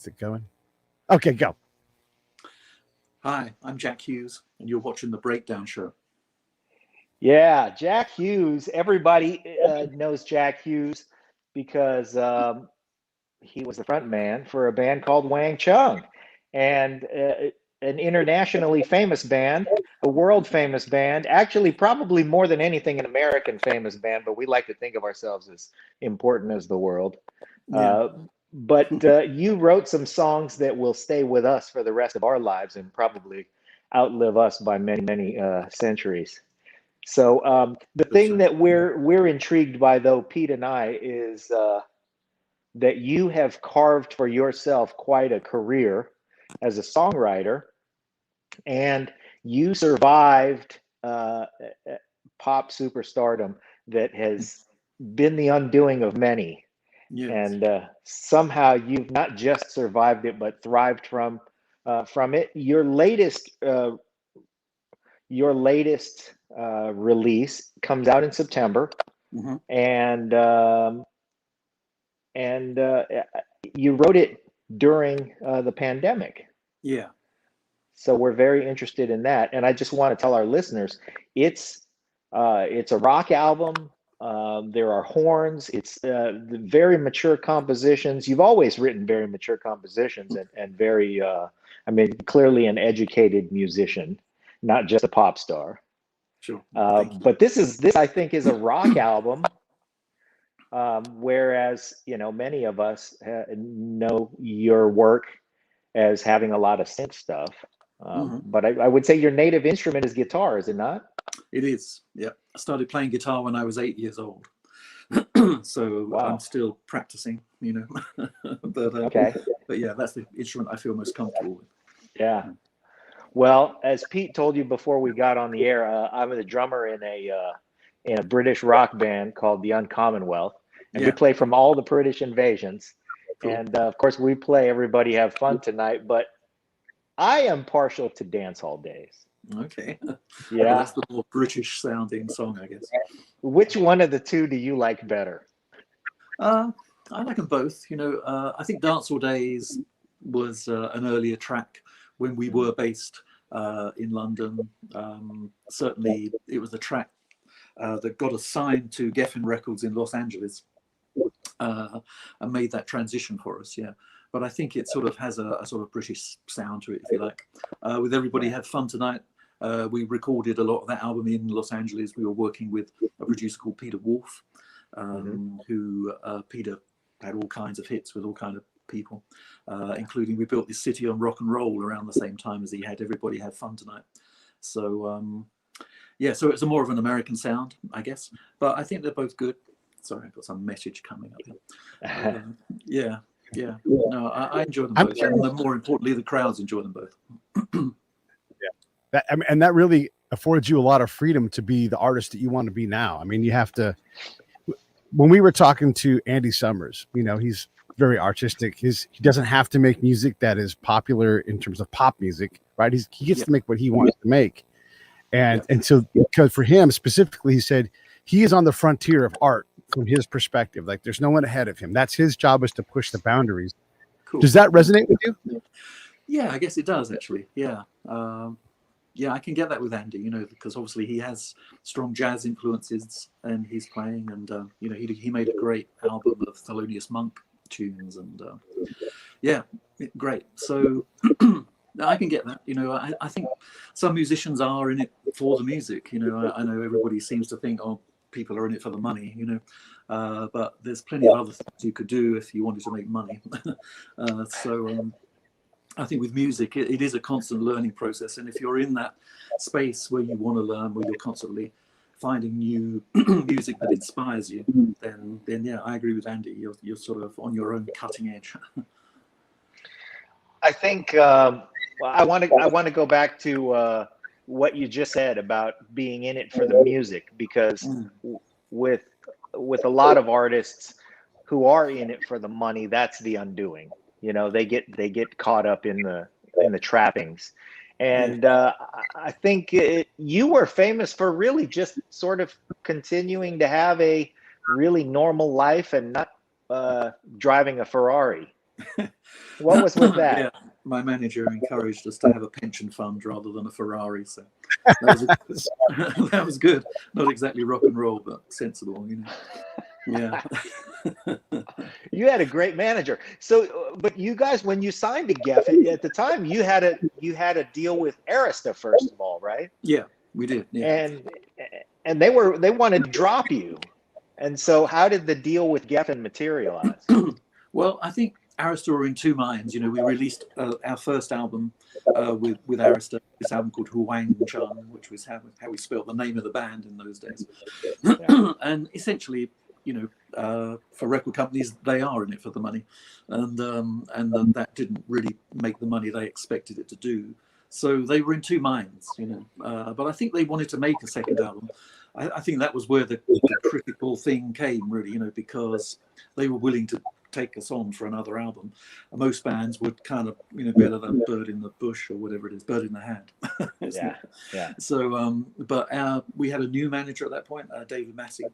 Is it going? Okay, go. Hi, I'm Jack Hues, and you're watching The Breakdown Show. Yeah, Jack Hues. Everybody knows Jack Hues because he was the front man for a band called Wang Chung, and an internationally famous band, a world famous band, actually probably more than anything an American famous band, but we like to think of ourselves as important as the world. Yeah. But you wrote some songs that will stay with us for the rest of our lives and probably outlive us by many, many centuries. So the thing that we're intrigued by, though, Pete and I, is that you have carved for yourself quite a career as a songwriter, and you survived pop superstardom that has been the undoing of many. Yes. And somehow you've not just survived it, but thrived from it. Your latest release comes out in September, Mm-hmm. and you wrote it during the pandemic. Yeah. So we're very interested in that. And I just want to tell our listeners, it's a rock album. There are horns. It's the very mature compositions. You've always written very mature compositions and very, clearly an educated musician, not just a pop star. Sure. But this I think is a rock album. Whereas, many of us know your work as having a lot of synth stuff. But I would say your native instrument is guitar, is it not? It is. Yeah. I started playing guitar when I was 8 years old. So Wow. I'm still practicing, Okay. But yeah, that's the instrument I feel most comfortable with. Yeah. Well, as Pete told you before we got on the air, I'm the drummer in a British rock band called the Uncommonwealth, and we play from all the British invasions. Cool. And of course, we play Everybody Have Fun Tonight, but I am partial to Dance Hall Days. Okay. Yeah. Well, that's the more British sounding song, I guess. Which one of the two do you like better? I like them both. I think Dance Hall Days was an earlier track when we were based in London. Certainly, it was the track that got us signed to Geffen Records in Los Angeles and made that transition for us. Yeah. But I think it sort of has a sort of British sound to it, if you like. With Everybody Have Fun Tonight, we recorded a lot of that album in Los Angeles. We were working with a producer called Peter Wolf, who Peter had all kinds of hits with all kinds of people, including We Built This City on Rock and Roll around the same time as he had Everybody Have Fun Tonight. So, so it's a more of an American sound, I guess. But I think they're both good. Sorry, I've got some message coming up here. Yeah. No, I enjoy them both. And more importantly, the crowds enjoy them both. And that really affords you a lot of freedom to be the artist that you want to be now. I mean, you have to. When we were talking to Andy Summers, he's very artistic. He doesn't have to make music that is popular in terms of pop music, right? He gets to make what he wants to make. And so, because for him specifically, he said he is on the frontier of art from his perspective. Like there's no one ahead of him. That's his job, is to push the boundaries. Cool. Does that resonate with you? Yeah, I guess it does actually. Yeah. I can get that with Andy, because obviously he has strong jazz influences and he's playing, and he made a great album of Thelonious Monk tunes, and great. So I can get that. I think some musicians are in it for the music. I know everybody seems to think, people are in it for the money, but there's plenty of other things you could do if you wanted to make money. I think with music, it is a constant learning process. And if you're in that space where you want to learn, where you're constantly finding new music that inspires you, then yeah, I agree with Andy. You're sort of on your own cutting edge. I think I want to go back to what you just said about being in it for the music, because with a lot of artists who are in it for the money, that's the undoing. They get caught up in the trappings, and I think you were famous for really just sort of continuing to have a really normal life and not driving a Ferrari. What was with that? Yeah, my manager encouraged us to have a pension fund rather than a Ferrari. So that was that was good. Not exactly rock and roll, but sensible, you know. Yeah. You had a great manager. So, but you guys, when you signed to Geffen at the time, you had a deal with Arista first of all, right? Yeah, we did. Yeah. And they wanted to drop you. And so, how did the deal with Geffen materialize? Well, I think Arista were in two minds. You know, we released our first album with Arista, this album called Wang Chung, which was how we spelled the name of the band in those days. Yeah. And essentially, you know, for record companies, they are in it for the money, and that didn't really make the money they expected it to do. So they were in two minds, you know. But I think they wanted to make a second album. I think that was where the critical thing came, really, you know, because they were willing to take us on for another album. Most bands would kind of, you know, better than bird in the bush or whatever it is, bird in the hand. Yeah. So, but we had a new manager at that point, David Massey,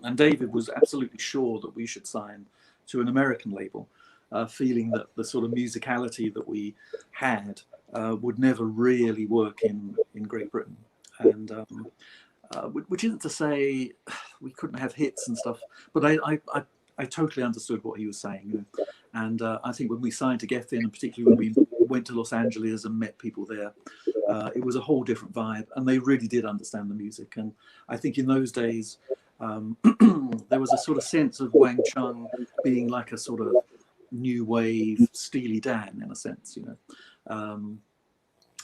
and David was absolutely sure that we should sign to an American label, feeling that the sort of musicality that we had would never really work in Great Britain. And which isn't to say we couldn't have hits and stuff, but I totally understood what he was saying, you know? And I think when we signed to Geffen, and particularly when we went to Los Angeles and met people there, it was a whole different vibe, and they really did understand the music. And I think in those days, there was a sort of sense of Wang Chung being like a sort of new wave Steely Dan in a sense, you know.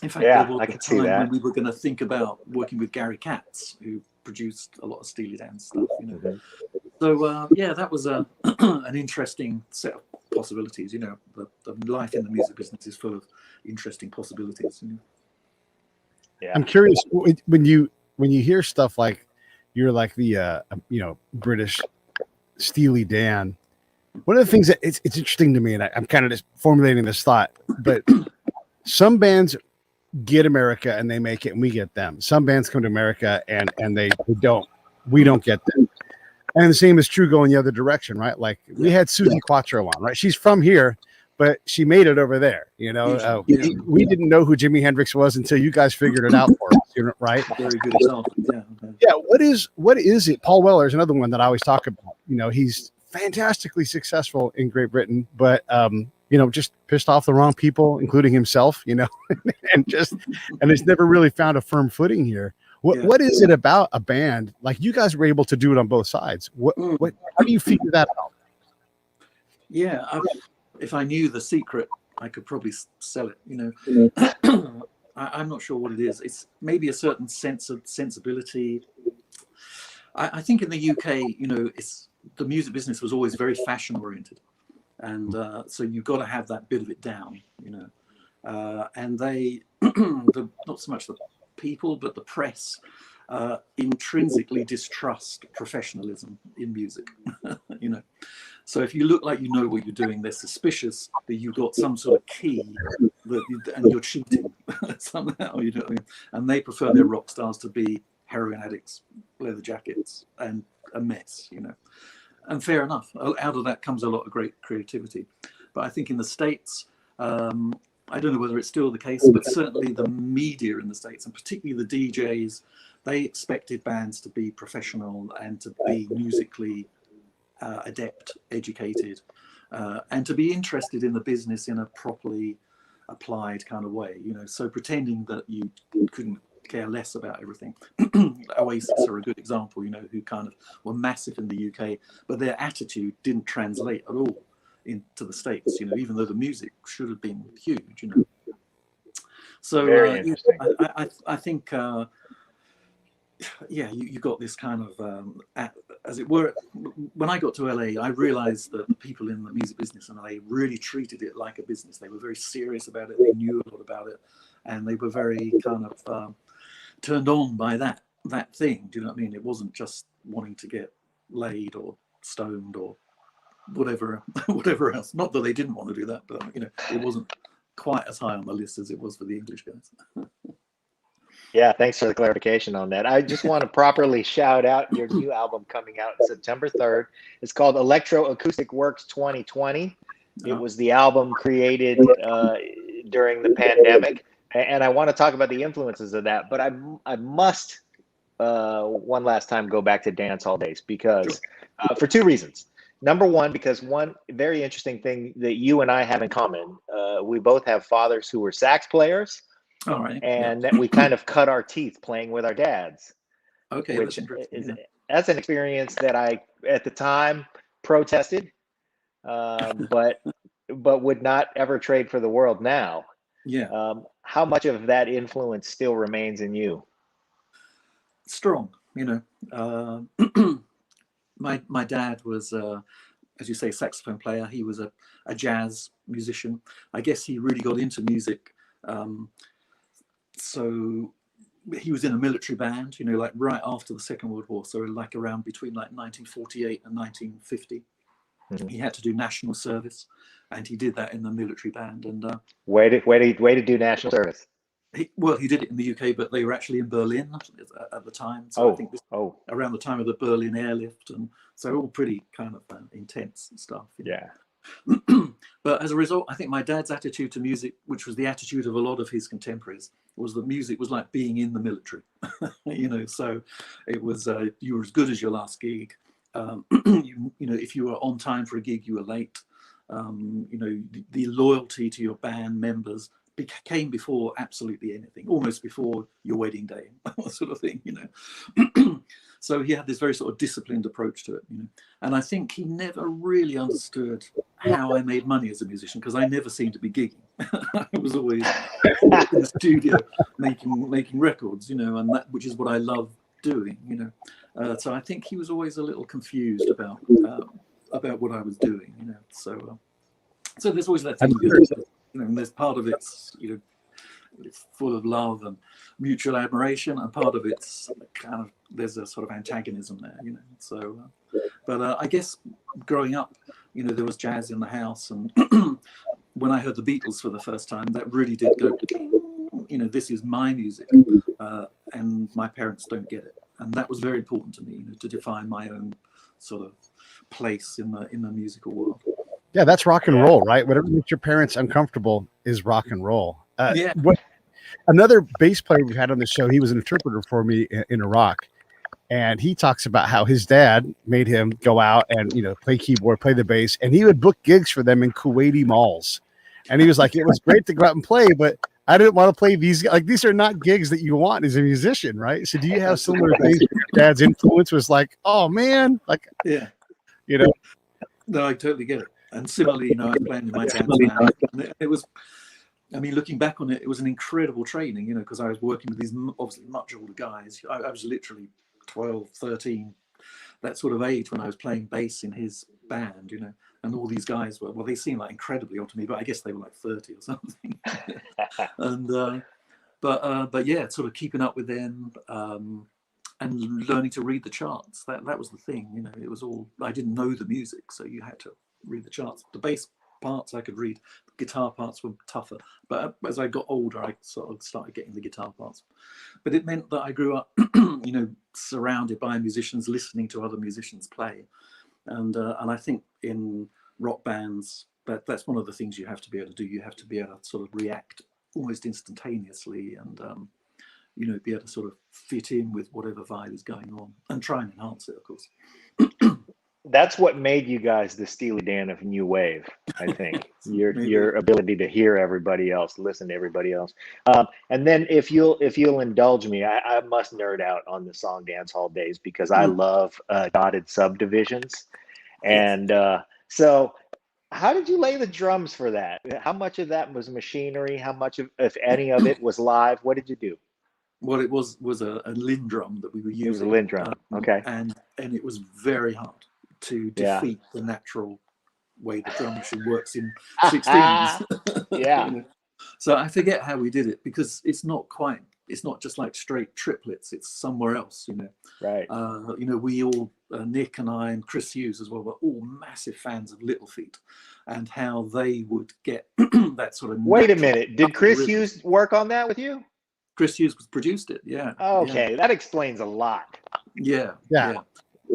In fact, Yeah, there was I a can see time that. when we were going to think about working with Gary Katz, who produced a lot of Steely Dan stuff, you know. Mhm. So yeah, that was an interesting set of possibilities. You know, the life in the music business is full of interesting possibilities. You know? Yeah. I'm curious when you hear stuff like you're like the you know, British Steely Dan. One of the things that it's interesting to me, and I'm kind of just formulating this thought, but some bands get America and they make it, and we get them. Some bands come to America and they don't. We don't get them. And the same is true going the other direction, right? Like we had Susie Quattro on, right? She's from here, but she made it over there. You know, we didn't know who Jimi Hendrix was until you guys figured it out for us, you know, right? Very good example. Yeah. Yeah. What is it? Paul Weller is another one that I always talk about. You know, he's fantastically successful in Great Britain, but you know, just pissed off the wrong people, including himself, you know, and it's never really found a firm footing here. What is it about a band like you guys were able to do it on both sides? How do you figure that out? Yeah, if I knew the secret, I could probably sell it. You know, I'm not sure what it is. It's maybe a certain sense of sensibility. I think in the UK, you know, the music business was always very fashion oriented, and so you've got to have that bit of it down. You know, and they not so much the people, but the press intrinsically distrust professionalism in music. You know, so if you look like you know what you're doing, they're suspicious that you've got some sort of key and you're cheating somehow. You know what I mean? And they prefer their rock stars to be heroin addicts, leather jackets, and a mess. You know, and fair enough. Out of that comes a lot of great creativity. But I think in the States, I don't know whether it's still the case, but certainly the media in the States, and particularly the DJs, they expected bands to be professional and to be musically adept, educated, and to be interested in the business in a properly applied kind of way. You know, so pretending that you couldn't care less about everything. Oasis are a good example, you know, who kind of were massive in the UK, but their attitude didn't translate at all into the States, you know, even though the music should have been huge, you know. So Very interesting. I think yeah, you got this kind of as it were. When I got to LA, I realized that the people in the music business in LA really treated it like a business. They were very serious about it. They knew a lot about it, and they were very kind of turned on by that thing. Do you know what I mean? It wasn't just wanting to get laid or stoned or whatever else. Not that they didn't want to do that, but you know, it wasn't quite as high on the list as it was for the English guys. Yeah, thanks for the clarification on that. I just want to properly shout out your new album coming out September 3rd. It's called Electro-Acoustic Works 2020. It was the album created during the pandemic, and I want to talk about the influences of that. But I must one last time go back to Dance Hall Days because for two reasons. Number one, because one very interesting thing that you and I have in common, we both have fathers who were sax players, All right. and that we kind of cut our teeth playing with our dads. Okay, Which that's interesting. that's an experience that I at the time protested, but would not ever trade for the world now. Yeah. How much of that influence still remains in you? Strong, my dad was, as you say, saxophone player. He was a jazz musician. I guess he really got into music. So he was in a military band, like right after the Second World War. So like around between like 1948 and 1950. Mm-hmm. He had to do national service, and he did that in the military band. And way to do national service. He did it in the UK, but they were actually in Berlin at the time. So I think this around the time of the Berlin airlift, and so all pretty kind of intense stuff. Yeah. But as a result, I think my dad's attitude to music, which was the attitude of a lot of his contemporaries, was that music was like being in the military. So it was you were as good as your last gig. If you were on time for a gig, you were late. The loyalty to your band members came before absolutely anything, almost before your wedding day, sort of thing, So he had this very sort of disciplined approach to it, And I think he never really understood how I made money as a musician, because I never seemed to be gigging. I was always in the studio making records, and that, which is what I love doing, So I think he was always a little confused about what I was doing, So there's always that thing. And there's part of it's it's full of love and mutual admiration, and part of it's kind of there's a sort of antagonism there, So, but I guess growing up, there was jazz in the house, and when I heard the Beatles for the first time, that really did go, this is my music, and my parents don't get it, and that was very important to me, to define my own sort of place in the musical world. Yeah, that's rock and roll, right? Whatever makes your parents uncomfortable is rock and roll. Another bass player we had on the show, he was an interpreter for me in Iraq, and he talks about how his dad made him go out and play keyboard, play the bass, and he would book gigs for them in Kuwaiti malls. And he was like, it was great to go out and play, but I didn't want to play these. Like, these are not gigs that you want as a musician, right? So do you have similar things? Your dad's influence was like, oh man, like, yeah, No, I totally get it. And similarly, I'm playing in my dad's band. It was, looking back on it, it was an incredible training, because I was working with these obviously much older guys. I was literally 12, 13, that sort of age when I was playing bass in his band, and all these guys were, they seemed like incredibly old to me, but I guess they were like 30 or something. And, but yeah, sort of keeping up with them, and learning to read the charts. That was the thing, it was all, I didn't know the music, so you had to read the charts. The bass parts I could read, the guitar parts were tougher, but as I got older, I sort of started getting the guitar parts. But it meant that I grew up surrounded by musicians, listening to other musicians play, and I think in rock bands, that's one of the things you have to be able to do. You have to be able to sort of react almost instantaneously, and be able to sort of fit in with whatever vibe is going on and try and enhance it, of course. That's what made you guys the Steely Dan of new wave, I think. your ability to hear everybody else, listen to everybody else. And then if you'll indulge me, I must nerd out on the song Dance Hall Days, because I love dotted subdivisions. And so how did you lay the drums for that? How much of that was machinery? How much of, if any of it, was live? What did you do? Well, it was a Linn drum that we were using. It was a Linn drum, okay. And it was very hard to defeat the natural way the drum machine works in 16s. Yeah. So I forget how we did it, because it's not just like straight triplets, it's somewhere else, Right. We all, Nick and I and Chris Hues as well, were all massive fans of Little Feat, and how they would get that sort of. Wait a minute, did Chris Hues work on that with you? Chris Hues produced it, yeah. Okay, that explains a lot. Yeah.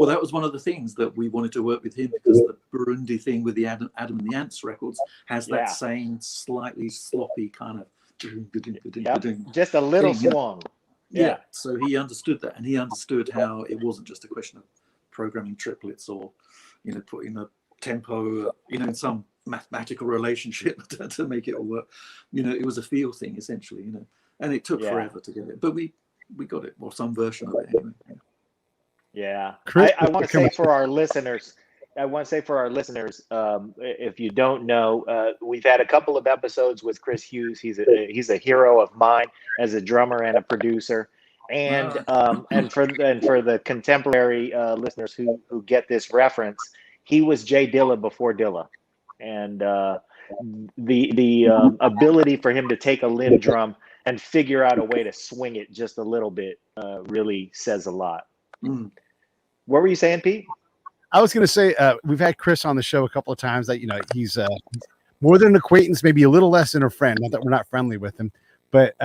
Well, that was one of the things that we wanted to work with him, because the Burundi thing with the Adam and the Ants records has that same slightly sloppy kind of just a little thing, swung. Yeah. So he understood that, and he understood how it wasn't just a question of programming triplets or, you know, putting a tempo, you know, in some mathematical relationship to make it all work. You know, it was a feel thing essentially, you know, and it took forever to get it, but we got it, or some version of it anyway. Yeah. Chris, I want to say for our listeners, if you don't know, we've had a couple of episodes with Chris Hues. He's a hero of mine as a drummer and a producer. And for the contemporary listeners who get this reference, he was Jay Dilla before Dilla, and the ability for him to take a limb drum and figure out a way to swing it just a little bit really says a lot. What were you saying, Pete? I was going to say, we've had Chris on the show a couple of times. That, you know, he's more than an acquaintance, maybe a little less than a friend. Not that we're not friendly with him, but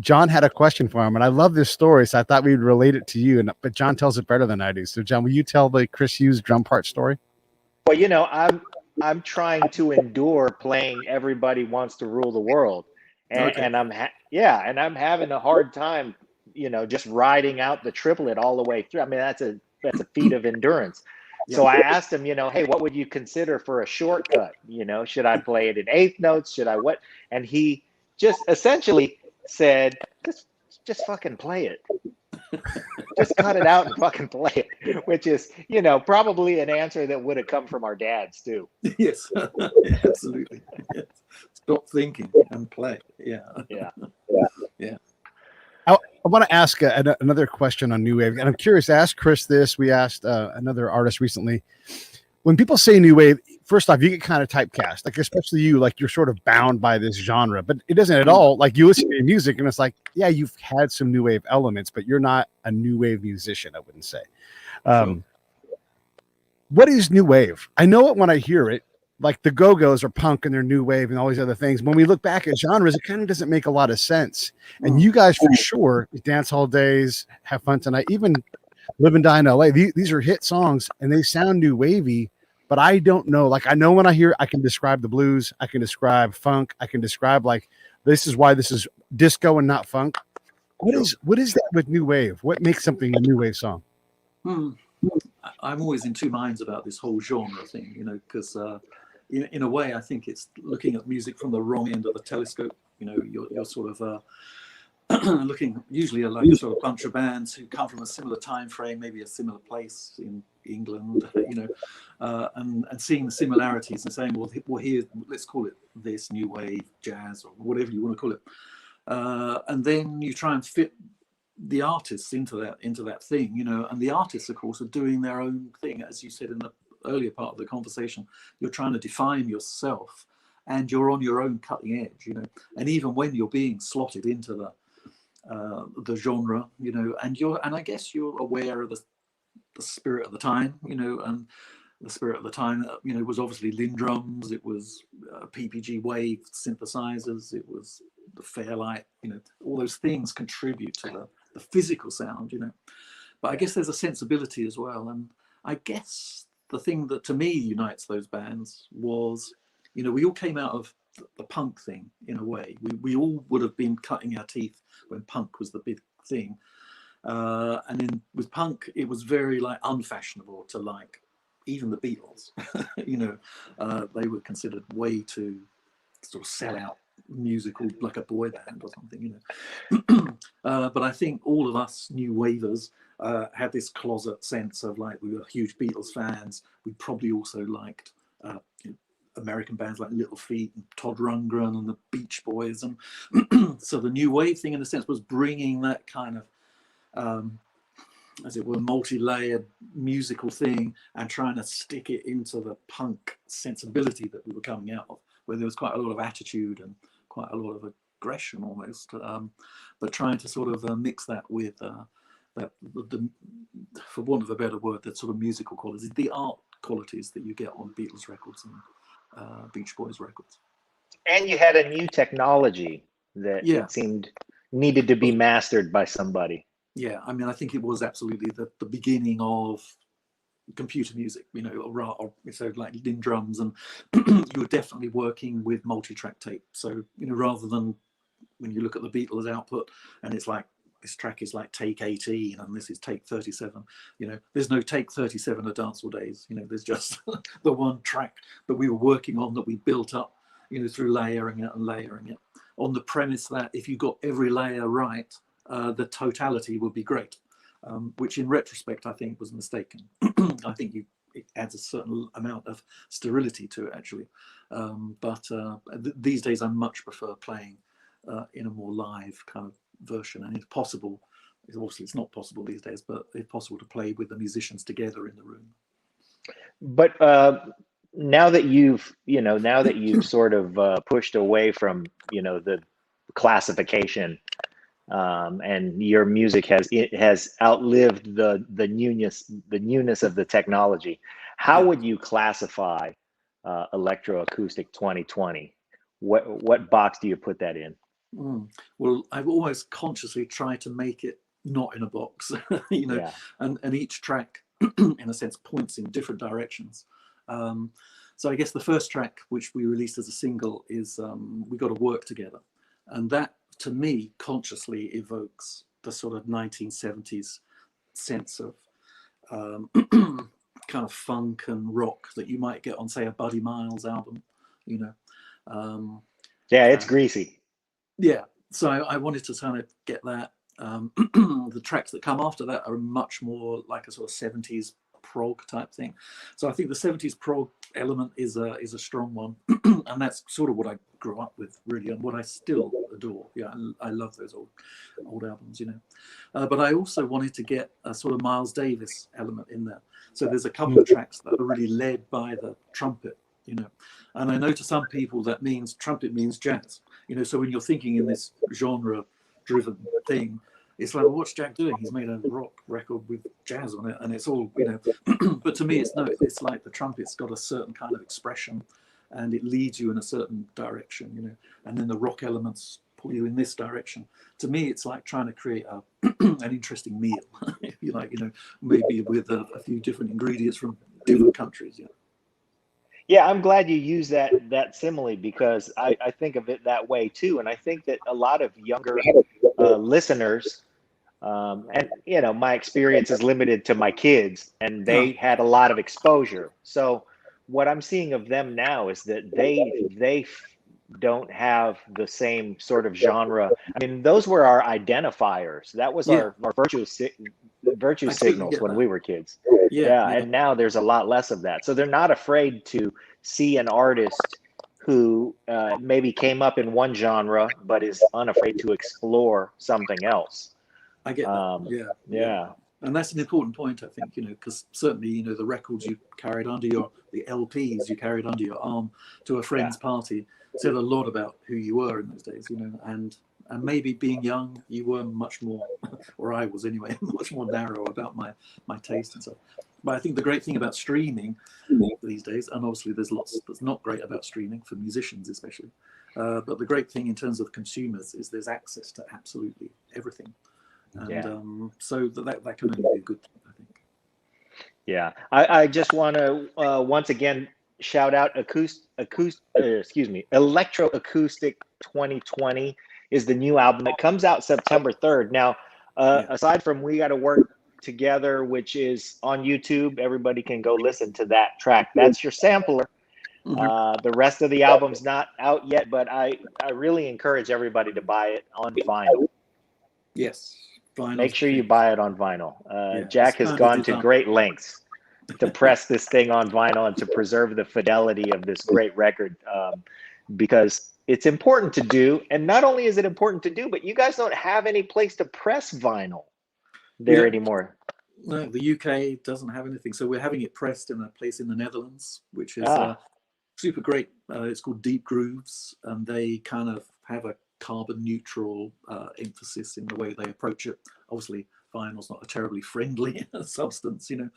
John had a question for him, and I love this story, so I thought we'd relate it to you. But John tells it better than I do. So, John, will you tell the Chris Hues drum part story? Well, you know, I'm trying to endure playing "Everybody Wants to Rule the World," and I'm having a hard time, you know, just riding out the triplet all the way through. I mean, that's a feat of endurance. So I asked him, you know, hey, what would you consider for a shortcut? You know, should I play it in eighth notes? Should I what? And he just essentially said, just fucking play it. Just cut it out and fucking play it, which is, you know, probably an answer that would have come from our dads too. Yes, absolutely. Yes. Stop thinking and play. Yeah. I want to ask another question on new wave, and I'm curious to ask Chris this. We asked another artist recently. When people say new wave, first off, you get kind of typecast, like especially you, like you're sort of bound by this genre, but it doesn't at all. Like you listen to your music, and it's like, yeah, you've had some new wave elements, but you're not a new wave musician. I wouldn't say. What is new wave? I know it when I hear it. Like the Go-Go's are punk and they're new wave and all these other things. When we look back at genres, it kind of doesn't make a lot of sense. And you guys, for sure, Dance Hall Days, Have Fun Tonight, even Live and Die in LA, these are hit songs and they sound new wavy, but I don't know. Like I know when I hear, I can describe the blues, I can describe funk, I can describe like, this is why this is disco and not funk. What is that with new wave? What makes something a new wave song? I'm always in two minds about this whole genre thing, you know, because in a way, I think it's looking at music from the wrong end of the telescope. You know, you're sort of looking usually like a sort of bunch of bands who come from a similar time frame, maybe a similar place in England, you know, and seeing the similarities and saying, well, here, let's call it this new wave jazz or whatever you want to call it, and then you try and fit the artists into that thing, you know, and the artists, of course, are doing their own thing, as you said in the earlier part of the conversation. You're trying to define yourself and you're on your own cutting edge, you know, and even when you're being slotted into the genre, you know, and I guess you're aware of the spirit of the time, you know, and the spirit of the time, you know, was obviously Lindrums, it was PPG wave synthesizers, it was the Fairlight, you know, all those things contribute to the physical sound, you know, but I guess there's a sensibility as well. And I guess the thing that to me unites those bands was, you know, we all came out of the punk thing in a way. We all would have been cutting our teeth when punk was the big thing. And then with punk, it was very like unfashionable to like even the Beatles, you know, they were considered way too sort of sell out musical, like a boy band or something, you know. But I think all of us new wavers had this closet sense of like, we were huge Beatles fans. We probably also liked you know, American bands like Little Feat and Todd Rundgren and the Beach Boys. And so the new wave thing in a sense was bringing that kind of, as it were, multi-layered musical thing and trying to stick it into the punk sensibility that we were coming out of, where there was quite a lot of attitude and quite a lot of aggression almost, but trying to sort of mix that with the, for want of a better word, that sort of musical qualities, the art qualities that you get on Beatles records and Beach Boys records. And you had a new technology that it seemed needed to be mastered by somebody. Yeah, I mean, I think it was absolutely the beginning of computer music, you know, or so like in drums, and you were definitely working with multi-track tape. So, you know, rather than when you look at the Beatles output and it's like, this track is like take 18 and this is take 37, you know, there's no take 37 at Dancehall Days, you know, there's just the one track that we were working on that we built up, you know, through layering it and layering it, on the premise that if you got every layer right, the totality would be great, which in retrospect I think was mistaken. I think it adds a certain amount of sterility to it actually, but these days I much prefer playing in a more live kind of version, and if possible, obviously it's not possible these days, but if possible to play with the musicians together in the room. But now that you've, now that you've sort of pushed away from, the classification, and your music has outlived the newness of the technology, how would you classify Electro-Acoustic 2020? What box do you put that in? Well, I've always consciously tried to make it not in a box, you know, and each track, in a sense, points in different directions. So I guess the first track, which we released as a single, is We Got to Work Together. And that, to me, consciously evokes the sort of 1970s sense of kind of funk and rock that you might get on, say, a Buddy Miles album, you know. Yeah, it's greasy. Yeah, so I wanted to kind of get that. The tracks that come after that are much more like a sort of 70s prog type thing. So I think the 70s prog element is a strong one, and that's sort of what I grew up with, really, and what I still adore. Yeah, I love those old albums, you know. But I also wanted to get a sort of Miles Davis element in there. So there's a couple of tracks that are really led by the trumpet, you know. And I know to some people that means trumpet means jazz, you know. So when you're thinking in this genre-driven thing, it's like, well, what's Jack doing? He's made a rock record with jazz on it, and it's all, you know. But to me, it's like the trumpet's got a certain kind of expression, and it leads you in a certain direction, you know. And then the rock elements pull you in this direction. To me, it's like trying to create an interesting meal, if you like, you know, maybe with a few different ingredients from different countries, you know. Yeah, I'm glad you use that simile, because I think of it that way too, and I think that a lot of younger listeners, and my experience is limited to my kids, and they had a lot of exposure. So what I'm seeing of them now is that they don't have the same sort of genre. I mean, those were our identifiers. That was our virtue signals when we were kids. Yeah, and now there's a lot less of that. So they're not afraid to see an artist who maybe came up in one genre but is unafraid to explore something else. I get that. Yeah. And that's an important point, I think, you know, because certainly, you know, the records you carried under the LPs you carried under your arm to a friend's party said a lot about who you were in those days, you know, and maybe being young, you were much more, or I was anyway, much more narrow about my taste and stuff. But I think the great thing about streaming these days, and obviously there's lots that's not great about streaming for musicians especially, but the great thing in terms of consumers is there's access to absolutely everything. And so that can only be a good thing, I think. Yeah, I just want to once again shout out Electro-Acoustic 2020 is the new album. It comes out September 3rd. Now, aside from We Gotta Work Together, which is on YouTube, everybody can go listen to that track. That's your sampler. The rest of the album's not out yet, but I really encourage everybody to buy it on vinyl. Yes. Make sure you buy it on vinyl. Jack has gone to great lengths to press this thing on vinyl and to preserve the fidelity of this great record, because it's important to do. And not only is it important to do, but you guys don't have any place to press vinyl there anymore. No, the UK doesn't have anything. So we're having it pressed in a place in the Netherlands, which is super great. It's called Deep Grooves, and they kind of have a carbon neutral emphasis in the way they approach it. Obviously, vinyl's not a terribly friendly substance, you know,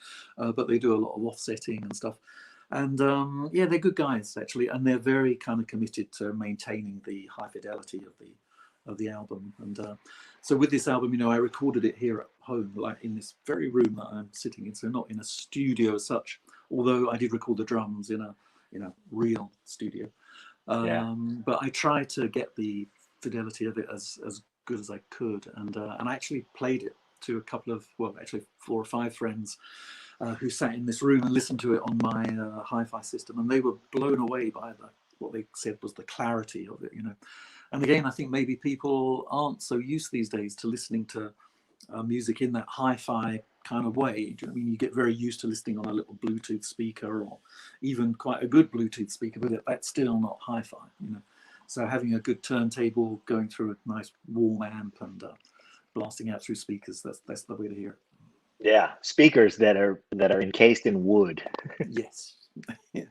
but they do a lot of offsetting and stuff. And they're good guys actually, and they're very kind of committed to maintaining the high fidelity of the album. And so with this album, you know, I recorded it here at home, like in this very room that I'm sitting in, so not in a studio as such, although I did record the drums in a real studio. But I tried to get the fidelity of it as good as I could, and I actually played it to a couple of, well, actually 4 or 5 friends who sat in this room and listened to it on my hi-fi system, and they were blown away by what they said was the clarity of it, you know. And again, I think maybe people aren't so used these days to listening to music in that hi-fi kind of way. Do you know what I mean? You get very used to listening on a little Bluetooth speaker, or even quite a good Bluetooth speaker, but that's still not hi-fi, you know. So having a good turntable going through a nice warm amp and blasting out through speakers, that's the way to hear it. Yeah, speakers that are encased in wood. Yes. Yes.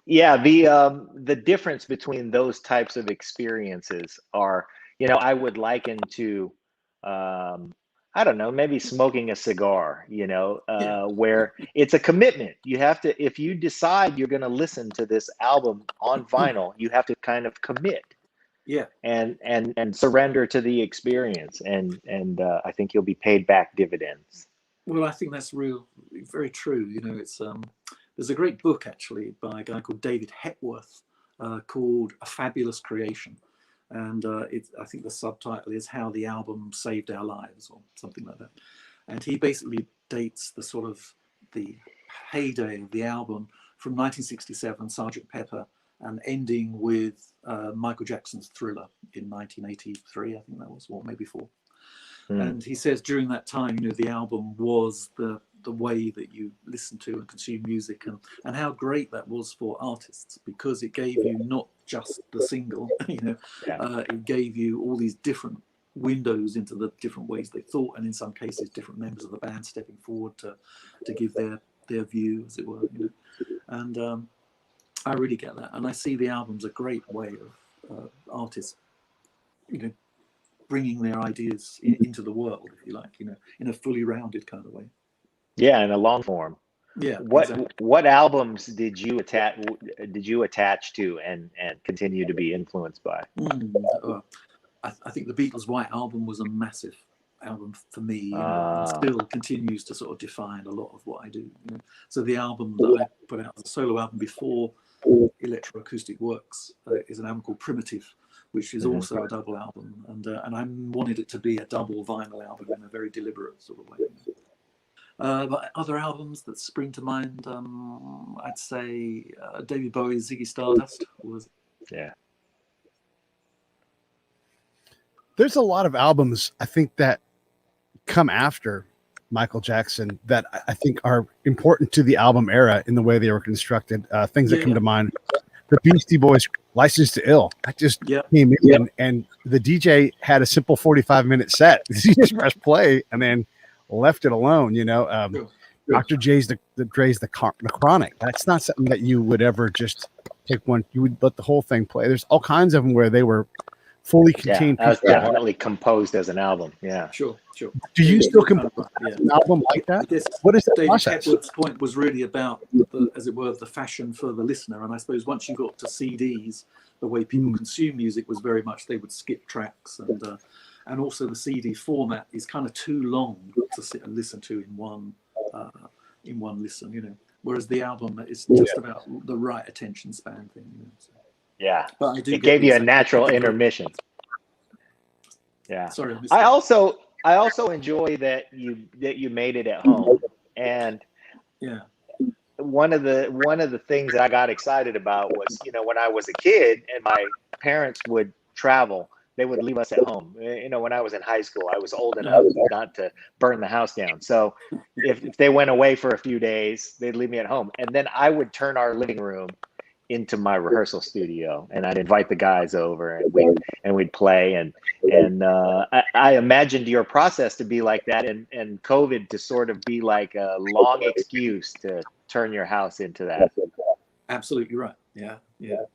Yeah, the difference between those types of experiences are, you know, I would liken to I don't know, maybe smoking a cigar, you know, where it's a commitment. You have to, if you decide you're going to listen to this album on vinyl, you have to kind of commit. Yeah. And surrender to the experience, and I think you'll be paid back dividends. Well, I think that's very true. You know, it's there's a great book actually by a guy called David Hepworth called A Fabulous Creation, and I think the subtitle is How the Album Saved Our Lives, or something like that. And he basically dates the sort of the heyday of the album from 1967, Sgt. Pepper, and ending with Michael Jackson's Thriller in 1983, I think that was, or maybe 4. And he says during that time, you know, the album was the way that you listen to and consume music, and how great that was for artists, because it gave you not just the single, you know, it gave you all these different windows into the different ways they thought, and in some cases different members of the band stepping forward to give their view, as it were, you know. And I really get that, and I see the album's a great way of artists, you know, bringing their ideas into the world, if you like, you know, in a fully rounded kind of way. Yeah, in a long form. Yeah. What albums did you attach to and continue to be influenced by? I think the Beatles' White Album was a massive album for me, you know, and still continues to sort of define a lot of what I do. You know? So the album that I put out as a solo album before Electro-Acoustic Works is an album called PRIMITIF, which is also a double album, and I wanted it to be a double vinyl album in a very deliberate sort of way. But other albums that spring to mind, I'd say David Bowie's Ziggy Stardust was. Yeah. There's a lot of albums, I think, that come after Michael Jackson that I think are important to the album era in the way they were constructed. Things that come to mind: the Beastie Boys' "License to Ill." I just came in, and the DJ had a simple 45-minute set. He just pressed play and then left it alone. You know, Dr. Dre's the Chronic. That's not something that you would ever just take one. You would let the whole thing play. There's all kinds of them where they were fully contained. Yeah, that was definitely composed as an album. Yeah. Sure. Do you still compose an album like that? What is the David process? Hepworth's point was really about, as it were, the fashion for the listener. And I suppose once you got to CDs, the way people consume music was very much they would skip tracks, and also the CD format is kind of too long to sit and listen to in one listen, you know. Whereas the album is just about the right attention span thing, you know. So. Yeah, but I do it gave you a natural intermission. Yeah. Sorry, I also enjoy that you made it at home, and one of the things that I got excited about was, you know, when I was a kid and my parents would travel, they would leave us at home. You know, when I was in high school, I was old enough not to burn the house down. So if they went away for a few days, they'd leave me at home, and then I would turn our living room into my rehearsal studio, and I'd invite the guys over, and we'd play, and I imagined your process to be like that, and COVID to sort of be like a long excuse to turn your house into that. Absolutely right. Yeah.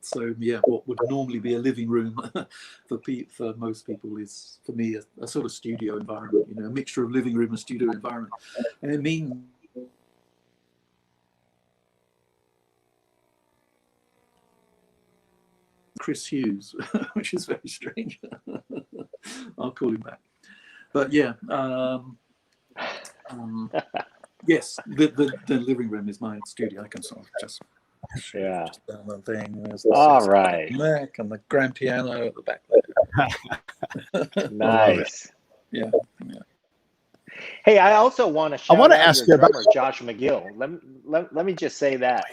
So what would normally be a living room for most people is, for me, a sort of studio environment. You know, a mixture of living room and studio environment, and it means Chris Hues, which is very strange. I'll call him back. But yeah, yes, the living room is my studio. I can sort of just down the thing. There's All right. neck and the grand piano at the back there. Nice. Yeah. Hey, I also want to shout I want to out ask your you about drummer, Josh McGill. Let me just say that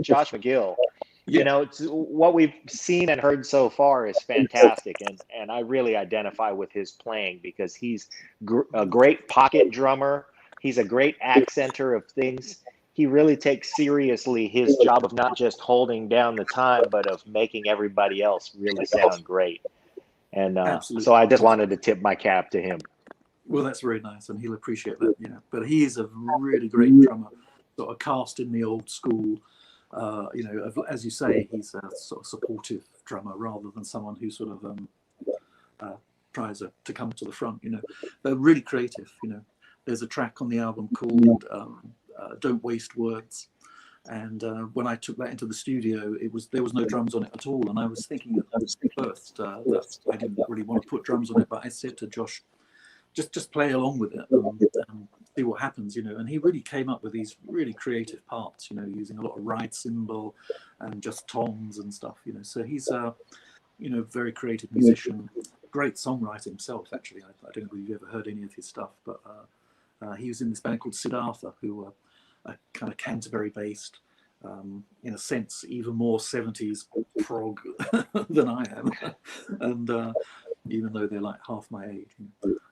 Josh McGill. You know, what we've seen and heard so far is fantastic, and I really identify with his playing because he's a great pocket drummer. He's a great accenter of things. He really takes seriously his job of not just holding down the time, but of making everybody else really sound great. And so I just wanted to tip my cap to him. Well, that's very nice, and he'll appreciate that. You know, but he is a really great drummer, sort of cast in the old school. You know, as you say, he's a sort of supportive drummer rather than someone who sort of tries to come to the front. You know, but really creative. You know, there's a track on the album called "Don't Waste Words," and when I took that into the studio, there was no drums on it at all, and I was thinking at first that I didn't really want to put drums on it, but I said to Josh, just play along with it and see what happens, you know. And he really came up with these really creative parts, you know, using a lot of ride cymbal and just toms and stuff, you know. So he's a, you know, very creative musician, great songwriter himself. Actually, I don't know if you've ever heard any of his stuff, but he was in this band called Siddhartha, who are kind of Canterbury based. In a sense, even more 70s prog than I am, and even though they're like half my age.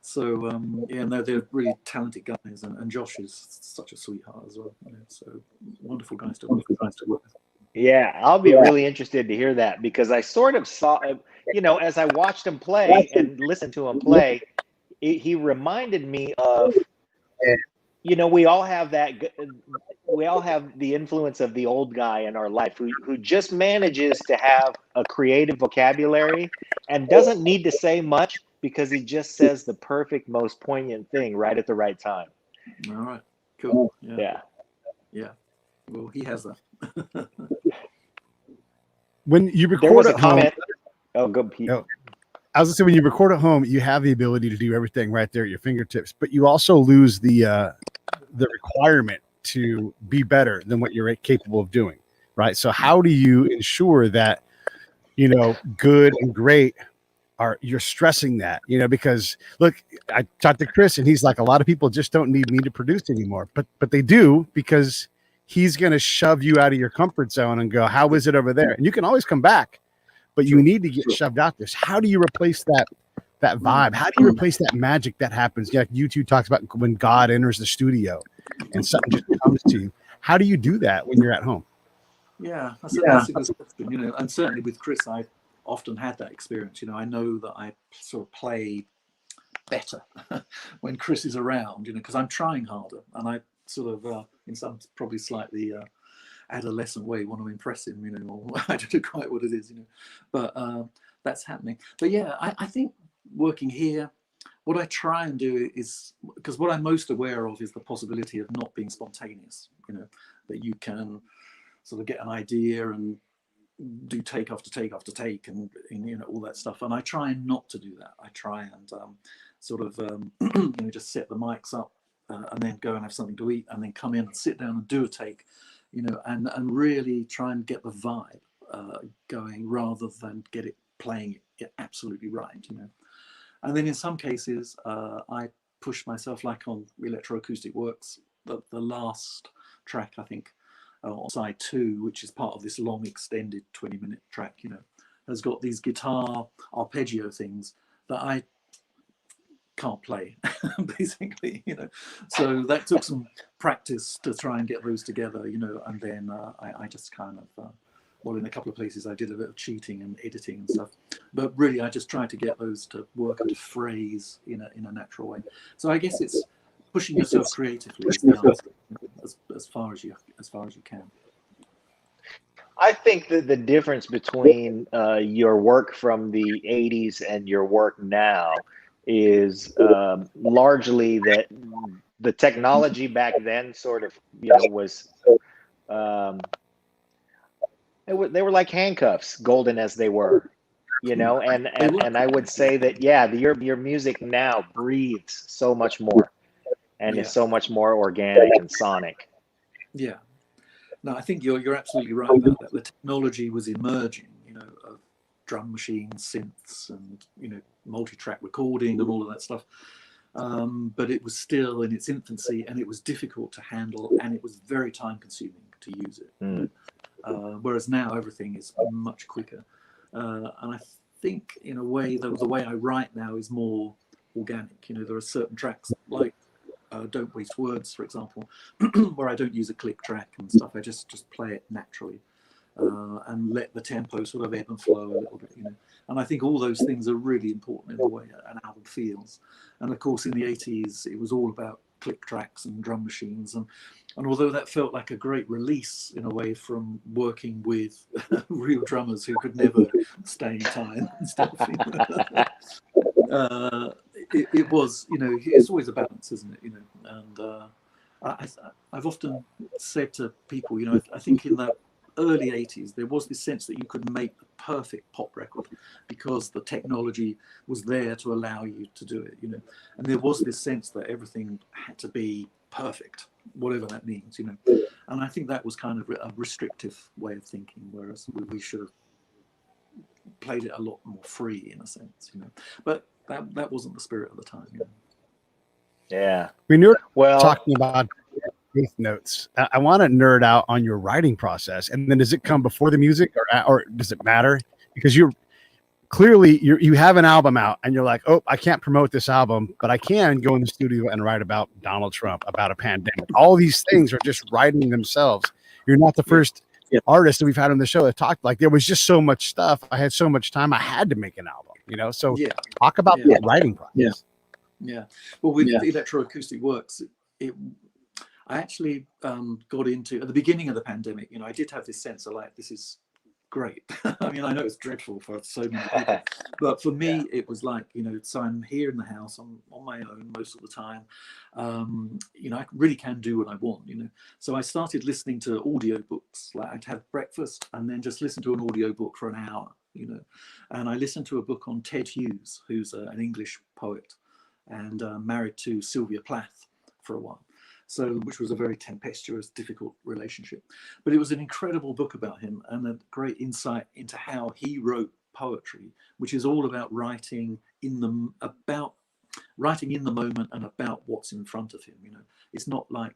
So yeah, no, they're really talented guys, and Josh is such a sweetheart as well. You know, so wonderful guys to work with. Yeah, I'll be really interested to hear that because I sort of saw, you know, as I watched him play and listened to him play, he reminded me of, you know, we all have the influence of the old guy in our life who just manages to have a creative vocabulary and doesn't need to say much because he just says the perfect, most poignant thing right at the right time. All right, cool. Yeah. Well, he has that. When you There record was a at home, comment. Oh, go Pete. I was gonna say when you record at home, you have the ability to do everything right there at your fingertips, but you also lose the requirement to be better than what you're capable of doing, right? So how do you ensure that, you know, good and great you're stressing that, you know, because look, I talked to Chris and he's like, a lot of people just don't need me to produce anymore, but they do, because he's going to shove you out of your comfort zone and go, how is it over there? And you can always come back, but you need to get shoved out there. So how do you replace that vibe? How do you replace that magic that happens? Yeah, U2 talks about when God enters the studio and something just comes to you. How do you do that when you're at home? Yeah, that's a good question, you know, and certainly with Chris, I often had that experience. You know, I know that I sort of play better when Chris is around, you know, because I'm trying harder, and I sort of, in some probably slightly adolescent way, want to impress him, you know, or I don't know quite what it is, you know, but that's happening. But yeah, I think working here, what I try and do is, because what I'm most aware of is the possibility of not being spontaneous, you know, that you can sort of get an idea and do take after take after take and you know, all that stuff. And I try not to do that. I try and sort of, you know, just set the mics up and then go and have something to eat and then come in and sit down and do a take, you know, and really try and get the vibe going rather than get it playing it absolutely right, you know. And then in some cases, I push myself, like on Electro-Acoustic Works, the last track, I think, on side 2, which is part of this long extended 20-minute track, you know, has got these guitar arpeggio things that I can't play, basically, you know. So that took some practice to try and get those together, you know, and then I just kind of, well, in a couple of places I did a bit of cheating and editing and stuff, but really I just tried to get those to work and to phrase in a natural way. So I guess it's pushing yourself creatively is the answer, as far as you can. I think that the difference between your work from the 80s and your work now is largely that the technology back then sort of, you know, was They were like handcuffs, golden as they were, you know. And They were. and I would say that, yeah, your music now breathes so much more and is Yeah, so much more organic and sonic. yeah. No, I think you're absolutely right about that. The technology was emerging, of drum machines, synths, and multi-track recording and all of that stuff. But it was still in its infancy, and it was difficult to handle, and it was very time-consuming to use it. Mm. Whereas now everything is much quicker, and I think in a way the way I write now is more organic. There are certain tracks like Don't Waste Words, for example, where I don't use a click track and stuff. I just play it naturally, and let the tempo sort of ebb and flow a little bit. And I think all those things are really important in the way an album feels. And of course, in the 80s, it was all about click tracks and drum machines. And although that felt like a great release in a way from working with real drummers who could never stay in time and stuff, it was, it's always a balance, isn't it? And I've often said to people, I think in the early 80s, there was this sense that you could make the perfect pop record because the technology was there to allow you to do it, and there was this sense that everything had to be perfect, whatever that means, and I think that was kind of a restrictive way of thinking, whereas we should have played it a lot more free in a sense, but that wasn't the spirit of the time. Yeah. When you're Well, talking about eighth notes, I want to nerd out on your writing process. And then does it come before the music, or does it matter? Because you're clearly you have an album out and you're like, oh, I can't promote this album, but I can go in the studio and write about Donald Trump, about a pandemic. All these things are just writing themselves. You're not the first artist that we've had on the show that talked like there was just so much stuff. I had so much time. I had to make an album, so talk about the writing process. Yeah. Well, with the Electro-Acoustic Works, I actually got into, at the beginning of the pandemic, I did have this sense of like, this is great. I mean, I know it's dreadful for so many people, but for me, it was like, so I'm here in the house, I'm on my own most of the time. I really can do what I want, So I started listening to audiobooks. Like I'd have breakfast and then just listen to an audiobook for an hour, and I listened to a book on Ted Hues, who's an English poet and married to Sylvia Plath for a while. So, which was a very tempestuous, difficult relationship. But it was an incredible book about him and a great insight into how he wrote poetry, which is all about writing in the moment and about what's in front of him. It's not like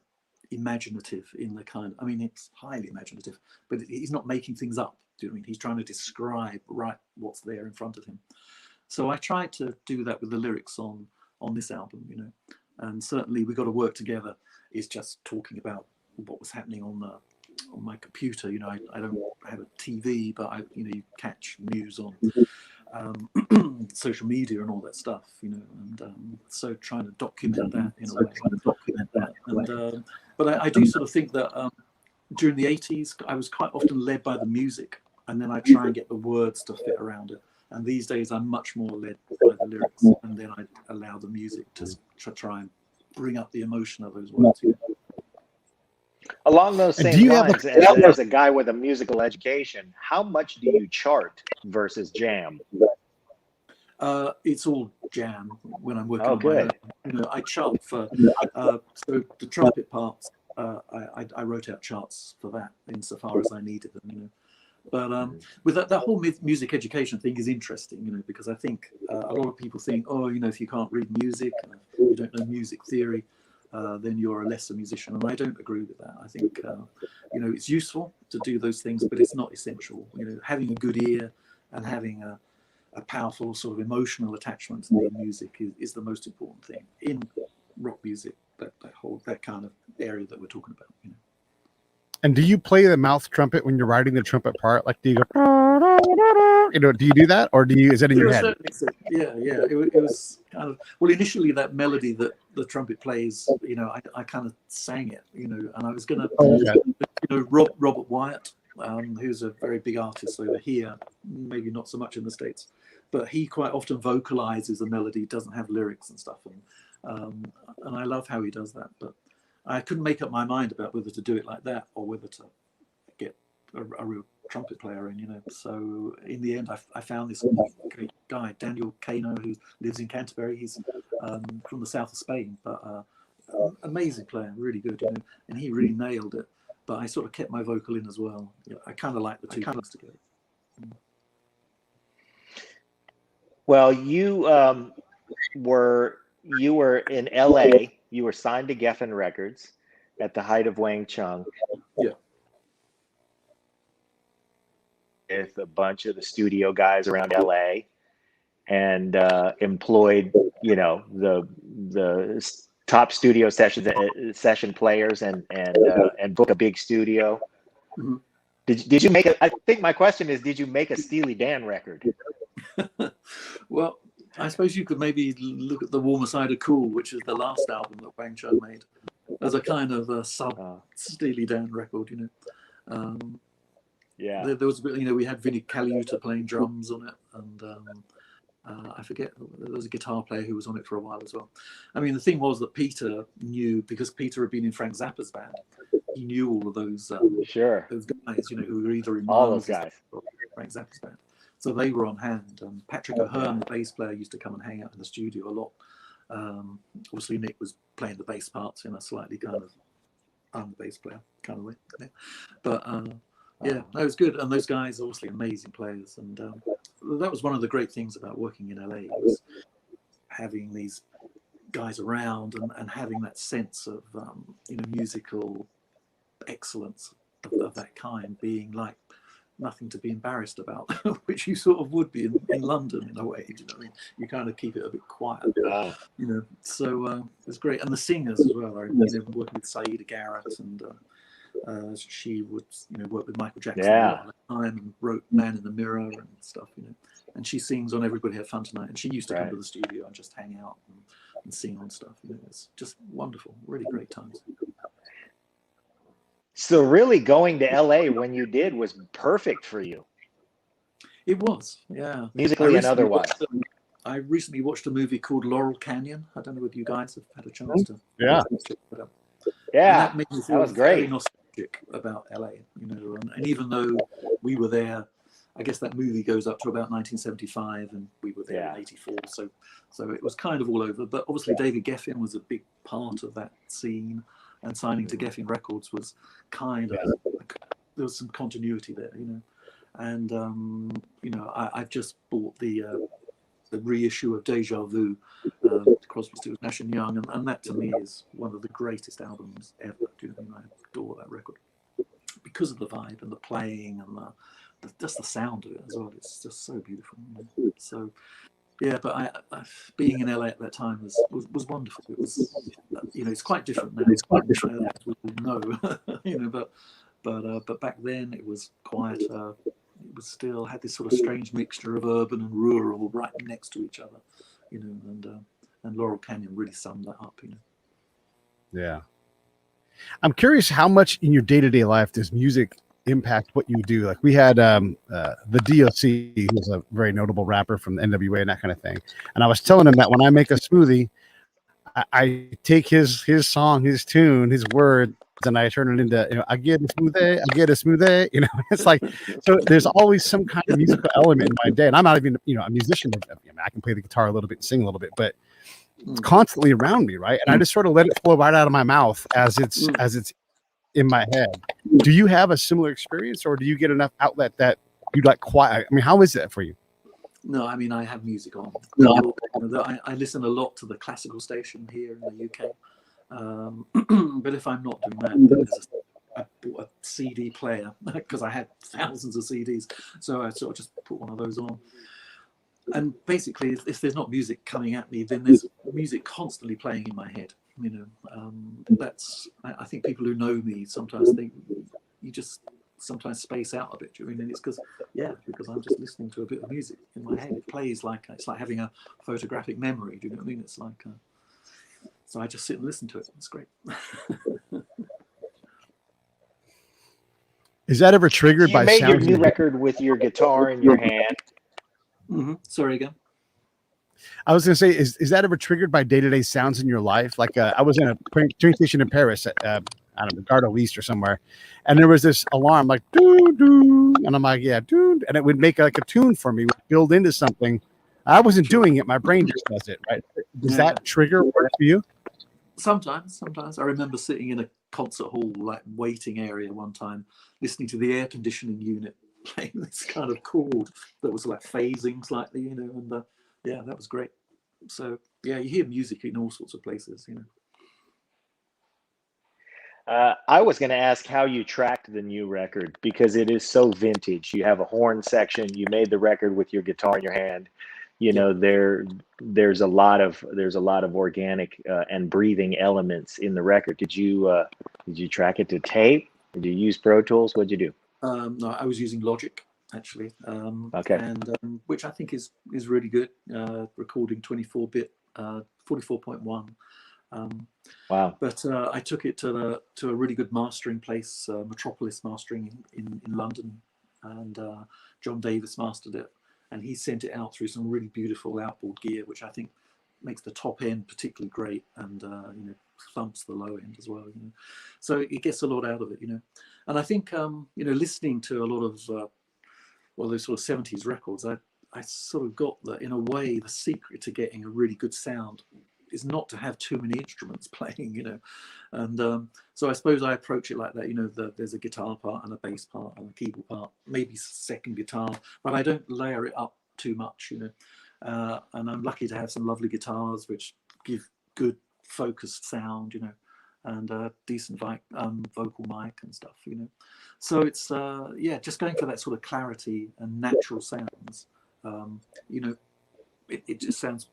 imaginative in the kind. I mean, it's highly imaginative, but he's not making things up. Do you know what I mean? He's trying to describe what's there in front of him. So I tried to do that with the lyrics on this album, and certainly We Got to Work Together is just talking about what was happening on my computer. I don't have a TV, but you catch news on social media and all that stuff, and so trying to document that in a way. But I do sort of think that during the 80s, I was quite often led by the music, and then I try and get the words to fit around it. And these days, I'm much more led by the lyrics, and then I allow the music to try and bring up the emotion of those words. Along those same lines, as a guy with a musical education, how much do you chart versus jam? It's all jam when I'm working on my own. I chart for so the trumpet parts. I wrote out charts for that insofar as I needed them. But with that whole music education thing is interesting, because I think a lot of people think, if you can't read music, you don't know music theory, then you're a lesser musician. And I don't agree with that. I think, it's useful to do those things, but it's not essential. Having a good ear and having a powerful sort of emotional attachment to the music is the most important thing in rock music, that kind of area that we're talking about. And do you play the mouth trumpet when you're writing the trumpet part? Like, do you go, do you do that, or is that in your head? Yeah. It was kind of, well, initially that melody that the trumpet plays, I kind of sang it, and I was going to, Robert Wyatt, who's a very big artist over here, maybe not so much in the States, but he quite often vocalizes a melody, doesn't have lyrics and stuff, and I love how he does that, but I couldn't make up my mind about whether to do it like that or whether to get a real trumpet player in, you know. So in the end, I found this great guy, Daniel Cano, who lives in Canterbury. He's from the south of Spain, but amazing player, really good, you know, and he really nailed it. But I sort of kept my vocal in as well. Yeah, I kind of like the two things together. Well, you were in LA. You were signed to Geffen Records at the height of Wang Chung. Yeah. With a bunch of the studio guys around LA, and employed, you know, the top studio session players, and book a big studio. Mm-hmm. Did you make a? I think my question is, did you make a Steely Dan record? Well, I suppose you could maybe look at The Warmer Side of Cool, which is the last album that Wang Chung made, as a kind of a sub Steely Dan record, you know. Yeah, there was a bit, you know, we had Vinnie Caliuta playing drums on it, and I forget, there was a guitar player who was on it for a while as well. I mean, the thing was that Peter knew, because Peter had been in Frank Zappa's band, he knew all of those sure, those guys, you know, who were either in all those guys, Frank Zappa's band. So they were on hand. Patrick O'Hearn, the bass player, used to come and hang out in the studio a lot. Obviously, Nick was playing the bass parts in a slightly kind of, I'm the bass player kind of way. Yeah. But yeah, that was good. And those guys are obviously amazing players. And that was one of the great things about working in LA, was having these guys around and having that sense of, you know, musical excellence of that kind, being like nothing to be embarrassed about, which you sort of would be in London in a way. Do you know what I mean? You kind of keep it a bit quiet, you know. So it's great, and the singers as well. You know, working with Saida Garrett, and she would, you know, work with Michael Jackson a lot of the time, and wrote "Man in the Mirror" and stuff, you know. And she sings on "Everybody Had Fun Tonight," and she used to come to the studio and just hang out and sing on stuff. You know, it's just wonderful, really great times. So really, going to LA when you did was perfect for you. It was, yeah. Musically and otherwise. I recently watched a movie called Laurel Canyon. I don't know whether you guys have had a chance to. Yeah. Yeah, and that made me feel that was great. very nostalgic about LA, you know. And even though we were there, I guess that movie goes up to about 1975, and we were there in '84. So it was kind of all over. But obviously, David Geffen was a big part of that scene. And signing to Geffen Records was kind of, there was some continuity there, you know. And you know, I've just bought the reissue of Deja Vu, Crosby, Stills, Nash and Young, and that to me is one of the greatest albums ever. Do you know what I mean? I adore that record because of the vibe and the playing and just the sound of it as well. It's just so beautiful. You know? So. Yeah, but I being in LA at that time was wonderful. It was, you know, it's quite different now. It's quite different, as we all know, you know. But back then it was quite. It was still had this sort of strange mixture of urban and rural right next to each other, you know. And Laurel Canyon really summed that up, you know. Yeah, I'm curious how much in your day-to-day life does music impact what you do. Like we had the DOC, who's a very notable rapper from the NWA and that kind of thing, and I was telling him that when I make a smoothie, I take his song, his tune, his words, and I turn it into, you know, I get a smoothie, you know. It's like, so there's always some kind of musical element in my day, and I'm not even, you know, a musician. I mean, I can play the guitar a little bit and sing a little bit, but it's constantly around me, right? And I just sort of let it flow right out of my mouth as it's in my head. Do you have a similar experience, or do you get enough outlet that you like quiet? I mean, how is that for you? No, I mean, I have music on. No. I listen a lot to the classical station here in the UK. But if I'm not doing that, then I bought a CD player because I had thousands of CDs. So I sort of just put one of those on. And basically, if there's not music coming at me, then there's music constantly playing in my head. You know, I think people who know me sometimes think you just sometimes space out a bit during, and it's because I'm just listening to a bit of music in my head. It plays like it's like having a photographic memory. Do you know what I mean? It's like so I just sit and listen to it. It's great. Is that ever triggered by sound? You made your new music? record with your guitar in your hand. Mm-hmm. Sorry again. I was going to say, is that ever triggered by day-to-day sounds in your life? Like I was in a train station in Paris. I I don't know, Gardo East or somewhere, and there was this alarm like doo doo, and I'm like, yeah, doo, and it would make like a tune for me, build into something. I wasn't doing it; my brain just does it. Right? Does that trigger work for you? Sometimes. I remember sitting in a concert hall, like waiting area one time, listening to the air conditioning unit playing this kind of chord that was like phasing slightly, you know, and yeah, that was great. So yeah, you hear music in all sorts of places, you know. I was going to ask how you tracked the new record because it is so vintage. You have a horn section. You made the record with your guitar in your hand. You know, there's a lot of organic and breathing elements in the record. Did you track it to tape? Did you use Pro Tools? What'd you do? No, I was using Logic actually, Okay, and which I think is really good. Recording 24-bit, 44.1. wow. But I took it to a really good mastering place, Metropolis Mastering in London, and John Davis mastered it, and he sent it out through some really beautiful outboard gear, which I think makes the top end particularly great, and you know, thumps the low end as well. You know, so it gets a lot out of it. You know, and I think you know, listening to a lot of well, those sort of 70s records, I sort of got that in a way. The secret to getting a really good sound is not to have too many instruments playing, you know, and so I suppose I approach it like that. You know, there's a guitar part and a bass part and a keyboard part, maybe second guitar, but I don't layer it up too much, you know. And I'm lucky to have some lovely guitars which give good focused sound, you know, and decent vocal mic and stuff, you know. So it's yeah, just going for that sort of clarity and natural sounds. You know, it just sounds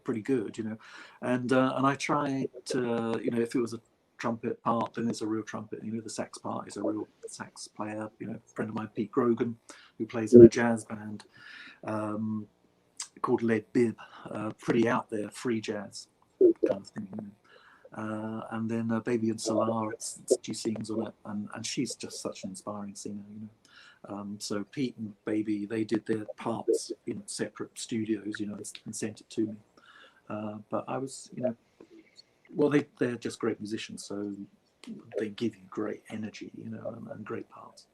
pretty good, you know, and I try to, you know, if it was a trumpet part, then it's a real trumpet. You know, the sax part is a real sax player. You know, a friend of mine, Pete Grogan, who plays in a jazz band called Lead Bib, pretty out there, free jazz kind of thing. You know? And then Baby and Salar, she sings on it, and she's just such an inspiring singer, you know. So Pete and Baby, they did their parts in separate studios, you know, and sent it to me. But I was, you know, well, they're just great musicians, so they give you great energy, you know, and great parts.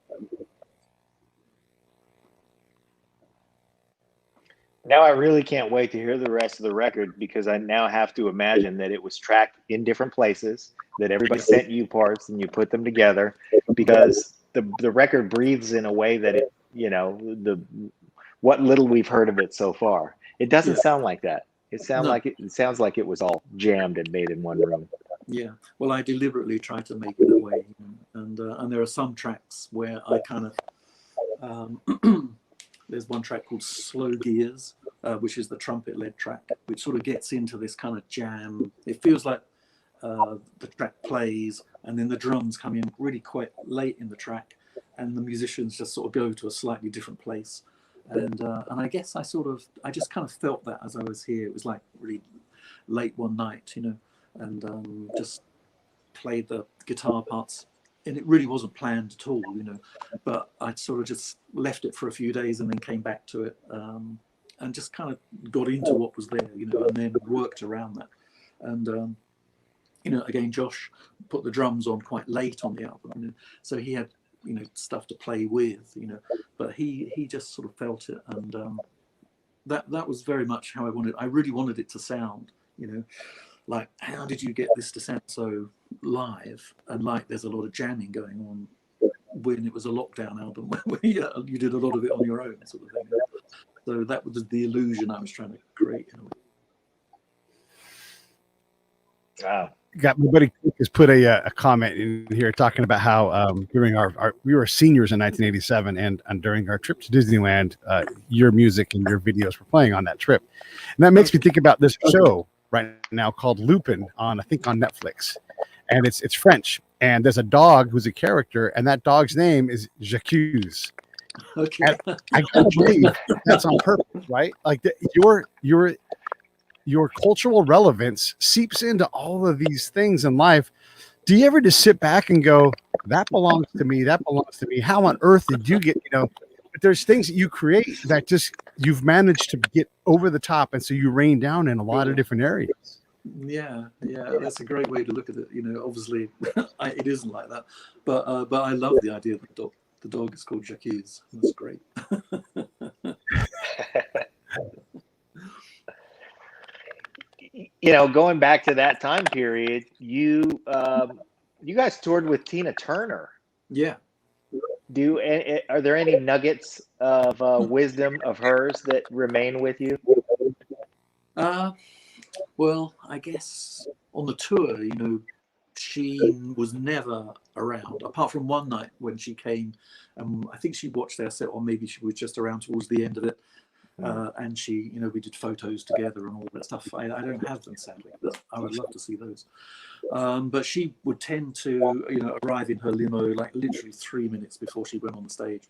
Now I really can't wait to hear the rest of the record because I now have to imagine that it was tracked in different places, that everybody sent you parts and you put them together, because the record breathes in a way that it, you know, what little we've heard of it so far. It doesn't sound like that. It sounds like it was all jammed and made in one room. Yeah, well, I deliberately try to make it that way, and there are some tracks where I kind of there's one track called Slow Gears, which is the trumpet-led track, which sort of gets into this kind of jam. It feels like the track plays, and then the drums come in really quite late in the track, and the musicians just sort of go to a slightly different place. And I guess I just kind of felt that as I was here. It was like really late one night, you know, and just played the guitar parts, and it really wasn't planned at all, you know, but I sort of just left it for a few days and then came back to it, and just kind of got into what was there, you know, and then worked around that. And you know, again, Josh put the drums on quite late on the album, you know, so he had, you know, stuff to play with, you know, but he just sort of felt it, and that was very much how I really wanted it to sound, you know, like, how did you get this to sound so live and like there's a lot of jamming going on when it was a lockdown album where you did a lot of it on your own, sort of thing. So that was the illusion I was trying to create, you know. Wow. Got my buddy has put a comment in here talking about how during our we were seniors in 1987, and during our trip to Disneyland, your music and your videos were playing on that trip, and that makes me think about this show right now called Lupin I think on Netflix, and it's French, and there's a dog who's a character, and that dog's name is Jacques. Okay. And I can't believe that's on purpose, right? Like your cultural relevance seeps into all of these things in life. Do you ever just sit back and go, that belongs to me, that belongs to me? How on earth did you get, you know? But there's things that you create that just you've managed to get over the top, and so you rain down in a lot of different areas. Yeah, yeah, that's a great way to look at it. You know, obviously, it isn't like that, but I love the idea that the dog is called Jacques. That's great. You know, going back to that time period, you guys toured with Tina Turner. Yeah. Are there any nuggets of wisdom of hers that remain with you? Well, I guess on the tour, you know, she was never around apart from one night when she came. I think she watched our set, or maybe she was just around towards the end of it. And she, you know, we did photos together and all that stuff. I don't have them, sadly, but I would love to see those. But she would tend to, you know, arrive in her limo like literally 3 minutes before she went on the stage,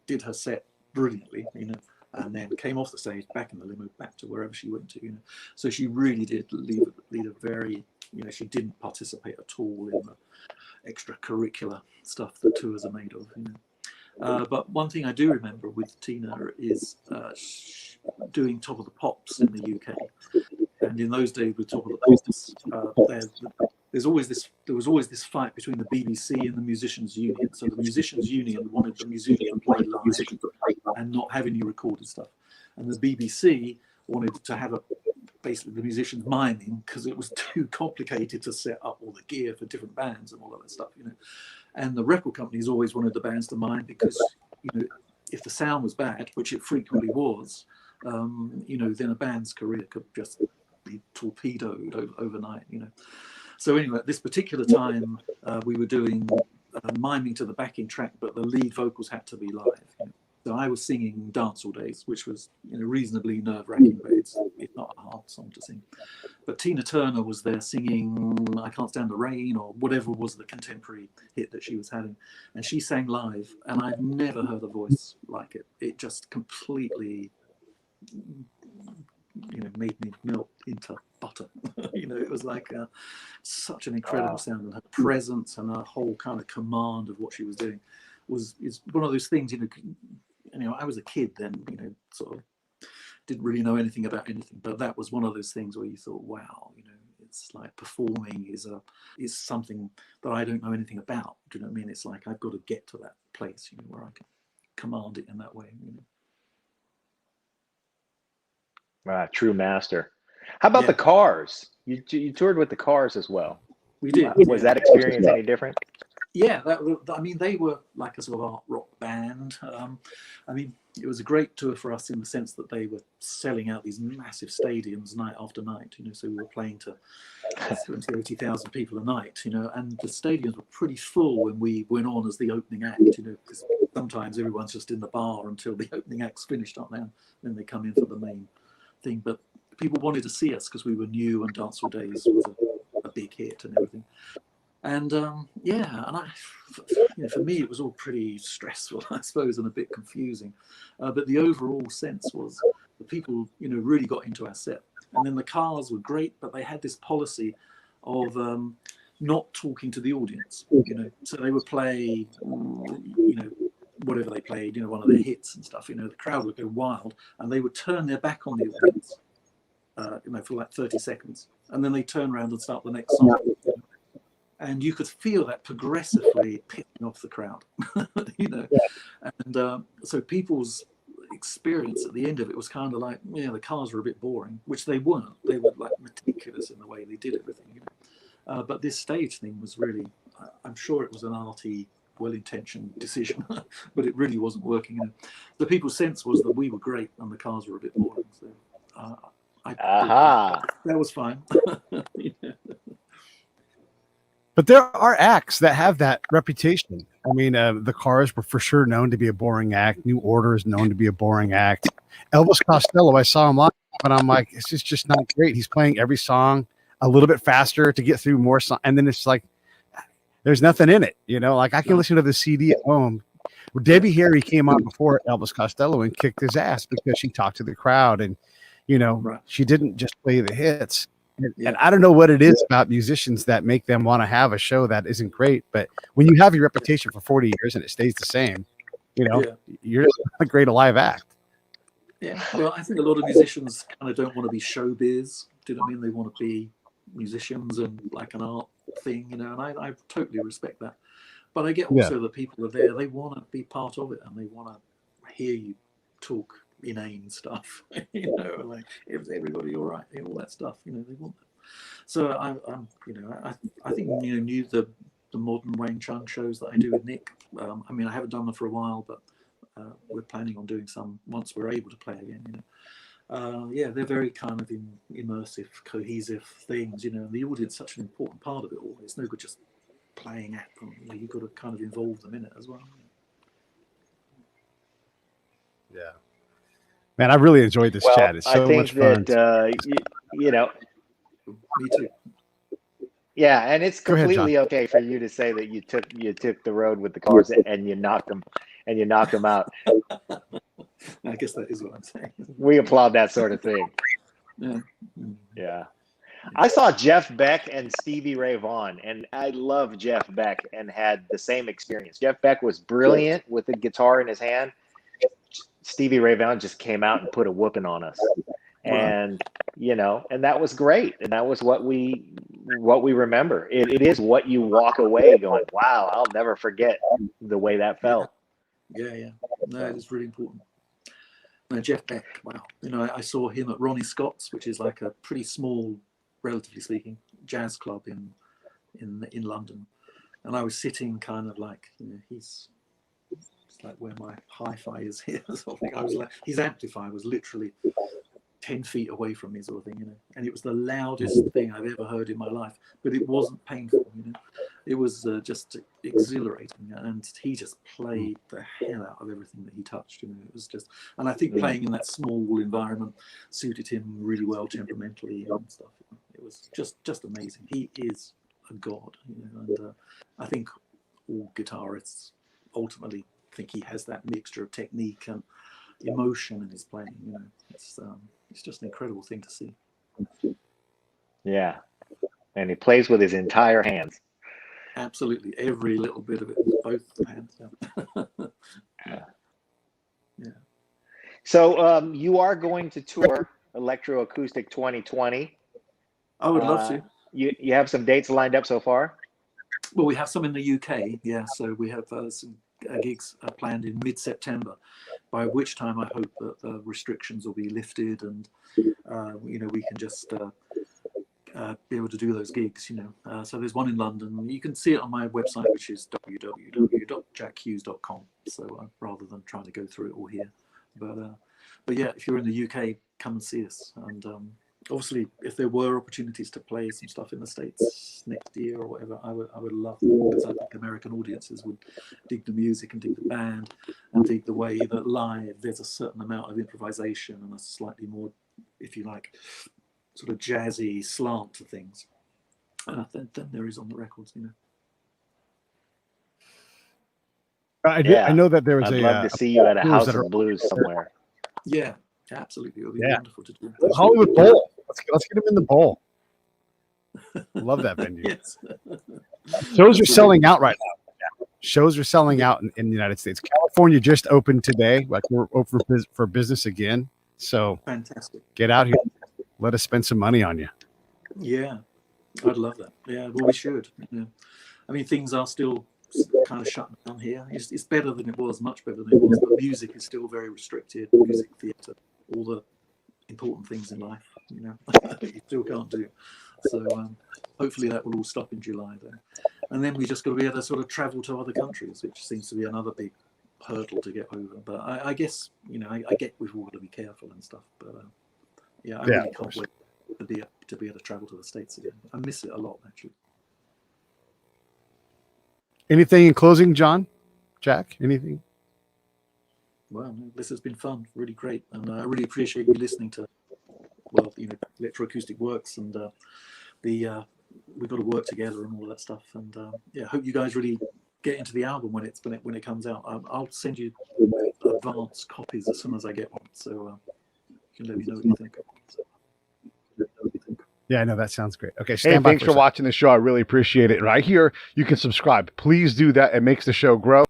did her set brilliantly, you know, and then came off the stage, back in the limo, back to wherever she went to, you know. So she really did lead a very, you know, she didn't participate at all in the extracurricular stuff that tours are made of, you know. But one thing I do remember with Tina is doing Top of the Pops in the UK. And in those days with Top of the Pops, there was always this fight between the BBC and the Musicians Union. So the Musicians Union wanted the musicians to play live and not have any recorded stuff. And the BBC wanted to have basically the musicians miming because it was too complicated to set up all the gear for different bands and all of that stuff, you know. And the record companies always wanted the bands to mime because, you know, if the sound was bad, which it frequently was, you know, then a band's career could just be torpedoed overnight, you know. So anyway, at this particular time, we were doing miming to the backing track, but the lead vocals had to be live. You know? So I was singing Dance All Days, which was, you know, reasonably nerve-wracking, but it's not a hard song to sing. But Tina Turner was there singing I Can't Stand the Rain or whatever was the contemporary hit that she was having. And she sang live, and I've never heard a voice like it. It just completely, you know, made me melt into butter. You know, it was like such an incredible sound, and her presence and her whole kind of command of what she was doing is one of those things, you know, I was a kid then, you know, sort of didn't really know anything about anything, but that was one of those things where you thought, wow, you know, it's like performing is something that I don't know anything about. Do you know what I mean? It's like I've got to get to that place, you know, where I can command it in that way, you know. True master. How about the Cars? You toured with the Cars as well. We did. Was that experience any different? Yeah, I mean, they were like a sort of art rock band. I mean, it was a great tour for us in the sense that they were selling out these massive stadiums night after night, you know, so we were playing to 70,000, 80,000 people a night, you know, and the stadiums were pretty full when we went on as the opening act, you know, because sometimes everyone's just in the bar until the opening act's finished up now, then they come in for the main thing. But people wanted to see us because we were new and Dance All Days was a big hit and everything. And yeah, and you know, for me it was all pretty stressful, I suppose, and a bit confusing. But the overall sense was the people, you know, really got into our set. And then the Cars were great, but they had this policy of not talking to the audience. You know, so they would play, you know, whatever they played, you know, one of their hits and stuff. You know, the crowd would go wild, and they would turn their back on the audience, you know, for like 30 seconds, and then they turn around and start the next song. And you could feel that progressively picking off the crowd, you know. And so people's experience at the end of it was kind of like, yeah, the Cars were a bit boring, which they weren't. They were like meticulous in the way they did everything, you know. But this stage thing was really, I'm sure it was an arty, well-intentioned decision, but it really wasn't working. You know. The people's sense was that we were great and the Cars were a bit boring. So that was fine. You know. But there are acts that have that reputation. I mean, the Cars were for sure known to be a boring act. New Order is known to be a boring act. Elvis Costello, I saw him live, and I'm like, this is just not great. He's playing every song a little bit faster to get through more songs, and then it's like there's nothing in it, you know. Like I can listen to the CD at home. Well, Debbie Harry came on before Elvis Costello and kicked his ass because she talked to the crowd, and you know, she didn't just play the hits. And I don't know what it is about musicians that make them want to have a show that isn't great. But when you have your reputation for 40 years and it stays the same, you know, you're just not a great live act. Yeah. Well, I think a lot of musicians kind of don't want to be showbiz. didn't mean they want to be musicians and like an art thing, you know, and I totally respect that. But I get also that people are there, they want to be part of it and they want to hear you talk inane stuff, you know, like, is everybody all right, all that stuff, you know, they want that. So I'm you know, I think, you know, the modern Wang Chung shows that I do with Nick. I mean, I haven't done them for a while, but we're planning on doing some once we're able to play again, you know. Yeah, they're very kind of immersive, cohesive things, you know, and the audience is such an important part of it all. It's no good just playing at them, you know, you've got to kind of involve them in it as well. Yeah. Man, I really enjoyed this chat. It's so much fun. You know, Me too. yeah, and it's Go ahead, completely John. okay for you to say that you took the road with the cars and you knocked them out. I guess that is what I'm saying. We applaud that sort of thing. Yeah. Yeah. I saw Jeff Beck and Stevie Ray Vaughan, and I love Jeff Beck and had the same experience. Jeff Beck was brilliant with the guitar in his hand. Stevie Ray Vaughan just came out and put a whooping on us. And, you know, and that was great. And that was what we remember. It is what you walk away going, wow, I'll never forget the way that felt. Yeah. No, it's really important. No, Jeff Beck, wow. You know, I saw him at Ronnie Scott's, which is like a pretty small, relatively speaking, jazz club in London. And I was sitting kind of like, you know, it's like where my hi-fi is here sort of thing. I was like, his amplifier was literally 10 feet away from me sort of thing, you know, and it was the loudest thing I've ever heard in my life, but it wasn't painful, you know, it was just exhilarating, and he just played the hell out of everything that he touched, you know, it was just, and I think playing in that small environment suited him really well temperamentally and stuff. It was just amazing. He is a god, you know, and I think all guitarists ultimately think he has that mixture of technique and emotion in his playing, you know. It's just an incredible thing to see. Yeah, and he plays with his entire hands. Absolutely, every little bit of it, both hands. Yeah. So you are going to tour Electro-Acoustic 2020. I would love to. You have some dates lined up so far? Well, we have some in the UK, yeah. So we have some gigs planned in mid-September, by which time I hope that the restrictions will be lifted and you know, we can just be able to do those gigs, you know. So there's one in London. You can see it on my website, which is www.jackhughes.com. So rather than trying to go through it all here, but yeah, if you're in the UK, come and see us. And obviously, if there were opportunities to play some stuff in the States next year or whatever, I would love that, because I think American audiences would dig the music and dig the band and dig the way that live there's a certain amount of improvisation and a slightly more, if you like, sort of jazzy slant to things than there is on the records, you know. I know that there was I'd love to see you at a House of Blues somewhere. Yeah, absolutely. It would be wonderful to do. Hollywood Bowl. Let's get him in the bowl. Love that venue. Yes. Shows are selling out right now. Shows are selling out in the United States. California just opened today. Like, we're open for business again. So fantastic. Get out here. Let us spend some money on you. Yeah, I'd love that. Yeah, well, we should. Yeah. I mean, things are still kind of shut down here. It's better than it was, much better than it was, but music is still very restricted. Music, theatre, all the important things in life, you know, you still can't do. So hopefully that will all stop in July then. And then we just got to be able to sort of travel to other countries, which seems to be another big hurdle to get over. But I guess, you know, I get we've all got to be careful and stuff. But yeah, I really can't wait to be able to travel to the States again. I miss it a lot, actually. Anything in closing, John? Jack, anything? Well, no, this has been fun, really great. And I really appreciate you listening to, well, you know, Electro-Acoustic Works, and we've got to work together and all that stuff. And yeah, hope you guys really get into the album when it comes out. I'll send you advance copies as soon as I get one, so you can let me know what you think. Yeah, I know, that sounds great. Okay, hey, thanks for watching the show. I really appreciate it. Right here, you can subscribe. Please do that. It makes the show grow.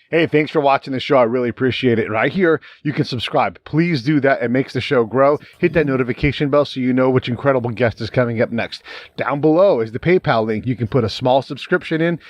Hey, thanks for watching the show. I really appreciate it. Right here, you can subscribe. Please do that. It makes the show grow. Hit that notification bell so you know which incredible guest is coming up next. Down below is the PayPal link. You can put a small subscription in.